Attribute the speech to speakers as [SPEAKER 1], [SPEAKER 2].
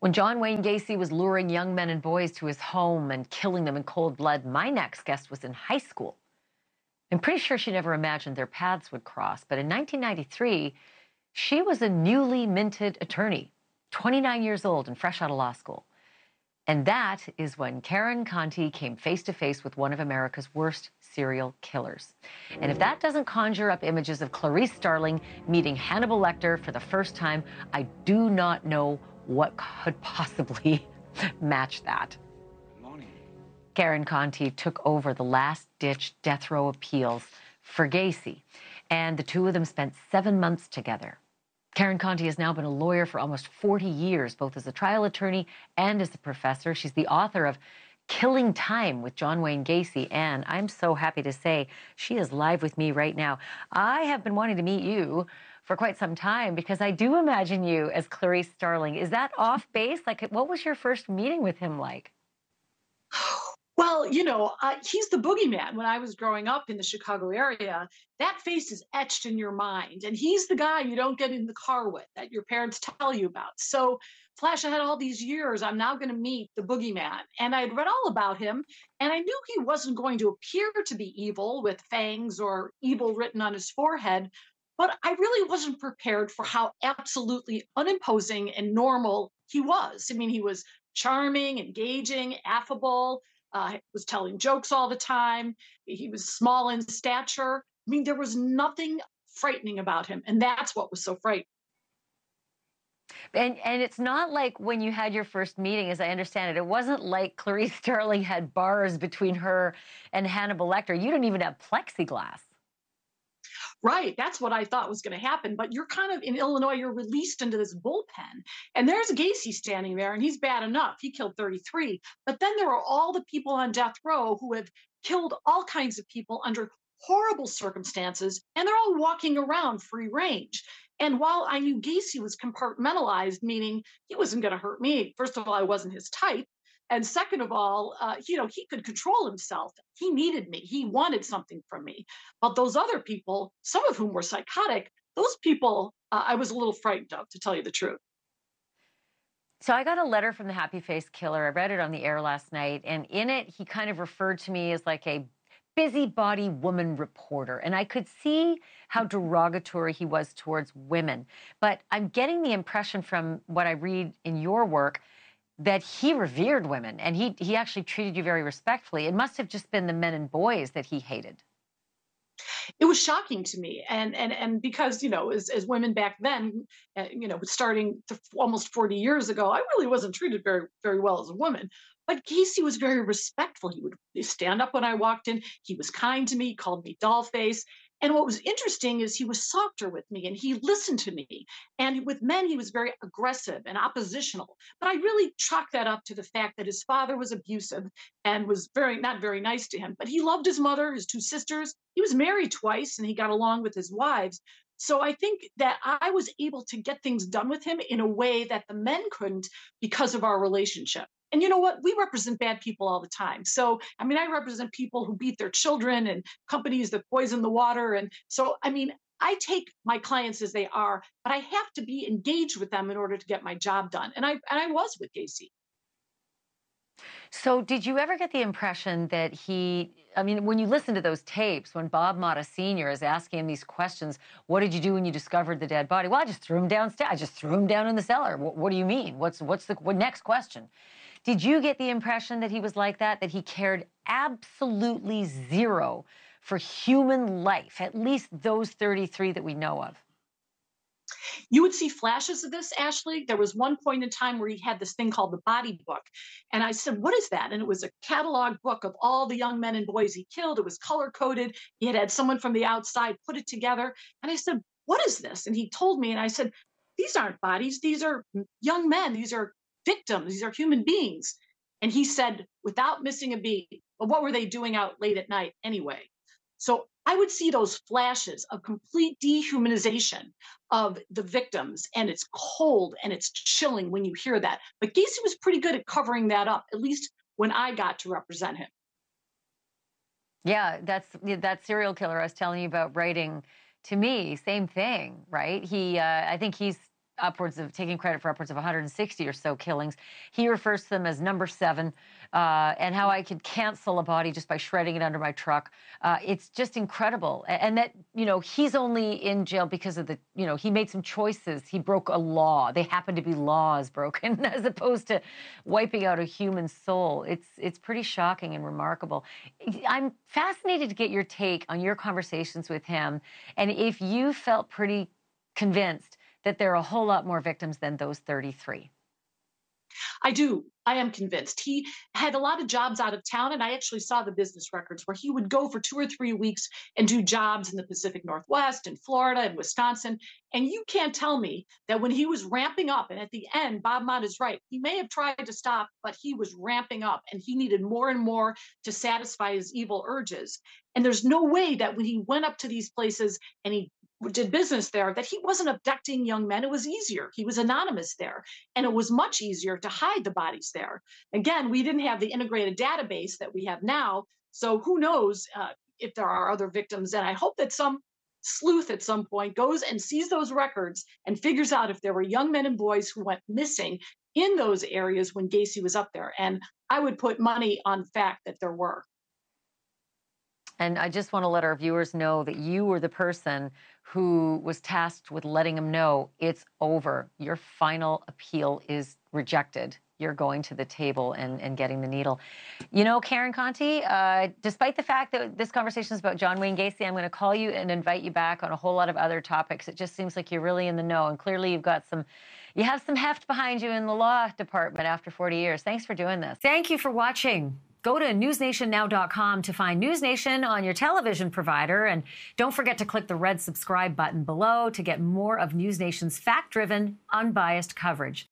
[SPEAKER 1] When John Wayne Gacy was luring young men and boys to his home and killing them in cold blood, my next guest was in high school. I'm pretty sure she never imagined their paths would cross, but in 1993, she was a newly minted attorney, 29 years old and fresh out of law school. And that is when Karen Conti came face to face with one of America's worst serial killers. And if that doesn't conjure up images of Clarice Starling meeting Hannibal Lecter for the first time, I do not know what could possibly match that.
[SPEAKER 2] Good morning.
[SPEAKER 1] Karen Conti took over the last-ditch death row appeals for Gacy, and the two of them spent 7 months together. Karen Conti has now been a lawyer for almost 40 years, both as a trial attorney and as a professor. She's the author of Killing Time with John Wayne Gacy, and I'm so happy to say she is live with me right now. I have been wanting to meet you for quite some time because I do imagine you as Clarice Starling. Is that off base? Like, what was your first meeting with him like?
[SPEAKER 3] Well, he's the boogeyman. When I was growing up in the Chicago area, that face is etched in your mind. And he's the guy you don't get in the car with that your parents tell you about. So, flash ahead all these years, I'm now going to meet the boogeyman. And I'd read all about him, and I knew he wasn't going to appear to be evil with fangs or evil written on his forehead. But I really wasn't prepared for how absolutely unimposing and normal he was. I mean, he was charming, engaging, affable, was telling jokes all the time. He was small in stature. I mean, there was nothing frightening about him. And that's what was so frightening.
[SPEAKER 1] And it's not like when you had your first meeting, as I understand it, it wasn't like Clarice Starling had bars between her and Hannibal Lecter. You didn't even have plexiglass.
[SPEAKER 3] Right. That's what I thought was going to happen. But you're kind of in Illinois, you're released into this bullpen. And there's Gacy standing there, and he's bad enough. He killed 33. But then there are all the people on death row who have killed all kinds of people under horrible circumstances, and they're all walking around free range. And while I knew Gacy was compartmentalized, meaning he wasn't going to hurt me, first of all, I wasn't his type. And second of all, he could control himself. He needed me. He wanted something from me. But those other people, some of whom were psychotic, those people I was a little frightened of, to tell you the truth.
[SPEAKER 1] So I got a letter from the Happy Face Killer. I read it on the air last night. And in it, he kind of referred to me as like a busybody woman reporter. And I could see how derogatory he was towards women. But I'm getting the impression from what I read in your work that he revered women, and he actually treated you very respectfully. It must have just been the men and boys that he hated.
[SPEAKER 3] It was shocking to me, and because as women back then, starting almost 40 years ago, I really wasn't treated very very well as a woman. But Casey was very respectful. He would stand up when I walked in. He was kind to me, called me dollface. And what was interesting is he was softer with me and he listened to me. And with men, he was very aggressive and oppositional. But I really chalk that up to the fact that his father was abusive and was not very nice to him. But he loved his mother, his two sisters. He was married twice and he got along with his wives. So I think that I was able to get things done with him in a way that the men couldn't because of our relationship. And you know what? We represent bad people all the time. So, I mean, I represent people who beat their children and companies that poison the water. And so, I mean, I take my clients as they are, but I have to be engaged with them in order to get my job done. And I was with Gacy.
[SPEAKER 1] So did you ever get the impression that when you listen to those tapes, when Bob Motta Sr. is asking him these questions, what did you do when you discovered the dead body? Well, I just threw him downstairs. I just threw him down in the cellar. What do you mean? What next question? Did you get the impression that he was like that he cared absolutely zero for human life, at least those 33 that we know of?
[SPEAKER 3] You would see flashes of this, Ashleigh. There was one point in time where he had this thing called the body book. And I said, what is that? And it was a catalog book of all the young men and boys he killed. It was color coded. He had someone from the outside put it together. And I said, what is this? And he told me, and I said, these aren't bodies. These are young men. These are victims. These are human beings. And he said, without missing a beat, well, what were they doing out late at night anyway? So I would see those flashes of complete dehumanization of the victims, and it's cold and it's chilling when you hear that. But Gacy was pretty good at covering that up, at least when I got to represent him.
[SPEAKER 1] Yeah, that serial killer I was telling you about writing to me, same thing, right? I think he's taking credit for upwards of 160 or so killings. He refers to them as number 7, and how I could cancel a body just by shredding it under my truck. It's just incredible. And that, he's only in jail because of he made some choices. He broke a law. They happen to be laws broken as opposed to wiping out a human soul. It's pretty shocking and remarkable. I'm fascinated to get your take on your conversations with him, and if you felt pretty convinced that there are a whole lot more victims than those 33.
[SPEAKER 3] I do. I am convinced. He had a lot of jobs out of town, and I actually saw the business records where he would go for 2 or 3 weeks and do jobs in the Pacific Northwest, in Florida, and Wisconsin. And you can't tell me that when he was ramping up, and at the end, Bob Mott is right. He may have tried to stop, but he was ramping up, and he needed more and more to satisfy his evil urges. And there's no way that when he went up to these places and he did business there, that he wasn't abducting young men. It was easier. He was anonymous there. And it was much easier to hide the bodies there. Again, we didn't have the integrated database that we have now. So who knows if there are other victims. And I hope that some sleuth at some point goes and sees those records and figures out if there were young men and boys who went missing in those areas when Gacy was up there. And I would put money on the fact that there were.
[SPEAKER 1] And I just want to let our viewers know that you were the person who was tasked with letting him know it's over. Your final appeal is rejected. You're going to the table and getting the needle. Karen Conti, despite the fact that this conversation is about John Wayne Gacy, I'm going to call you and invite you back on a whole lot of other topics. It just seems like you're really in the know, and clearly you have some heft behind you in the law department after 40 years. Thanks for doing this. Thank you for watching. Go to newsnationnow.com to find NewsNation on your television provider. And don't forget to click the red subscribe button below to get more of NewsNation's fact-driven, unbiased coverage.